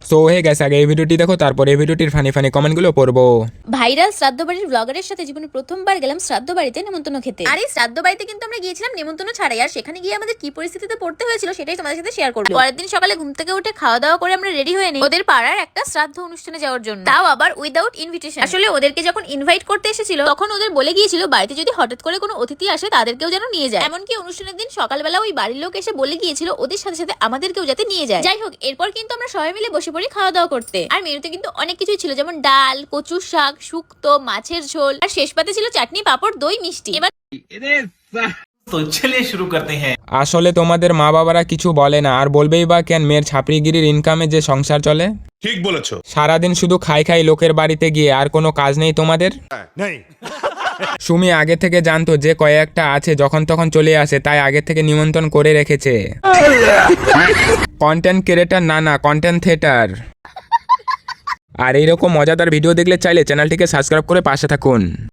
So হয়ে গেছে, আগে এই ভিডিওটি দেখো, তারপর এই ভিডিওটির ফানি ফানি কমেন্টগুলো পড়বো। ভাইরাল শ্রাদ্ধ বাড়ির ব্লগারের সাথে জীবনে প্রথমবার গেলাম শ্রাদ্ধ বাড়িতে নেমন্তন্ন খেতে। আর এই শ্রাদ্ধ বাড়িতে কিন্তু আমরা গিয়েছিলাম নেমন্তন্ন ছাড়াই, আর সেখানে গিয়ে আমাদের কি পরিস্থিতিতে পড়তে হয়েছিল সেটাই তোমাদের সাথে শেয়ার করব। পরের দিন সকালে ঘুম থেকে উঠে খাওয়া দাওয়া করে আমরা রেডি হয়ে নিই ওদের পাড়ার একটা শ্রাদ্ধ অনুষ্ঠানে যাওয়ার জন্য, তাও আবার উইদাউট ইনভিটেশন। আসলে ওদেরকে যখন ইনভাইট করতে এসেছিল তখন ওদের বলে গিয়েছিল বাড়িতে যদি হঠাৎ করে কোনো অতিথি আসে তাদেরকেও যেন নিয়ে যায়। এমনকি অনুষ্ঠানের দিন সকালবেলা ওই বাড়ির লোক এসে বলে গিয়েছিল ওদের সাথে সাথে আমাদেরকেও যাতে নিয়ে যায়। যাই হোক, এরপর কিন্তু আমরা সবাই মিলে বসে পড়ি খাওয়া দাওয়া করতে। আর মেনুতে কিন্তু অনেক কিছুই ছিল, যেমন ডাল, কচুর শাক, শুক্তো, মাছের ঝোল, আর শেষ পাতে ছিল চাটনি, পাঁপড়, দই, মিষ্টি। এবার तो चलिए शुरू करते हैं। আসলে তোমাদের মা বাবারা কিছু বলে না, আর বলবেই বা কেন? মেয়ের ছাপড়িগিরির ইনকামে যে সংসার চলে। ঠিক বলেছো। সারাদিন শুধু খাই খাই লোকের বাড়িতে গিয়ে, আর কোনো কাজ নেই তোমাদের? নেই। সুমি আগে থেকে জানতো যে কয়েকটা আছে যখন তখন চলে আসে, তাই আগে থেকে নিমন্ত্রণ করে রেখেছে। কন্টেন্ট ক্রিয়েটর না, কন্টেন্ট থিয়েটার। আর এইরকম মজাদার ভিডিও দেখলে চাইলে চ্যানেলটিকে সাবস্ক্রাইব করে পাশে থাকুন।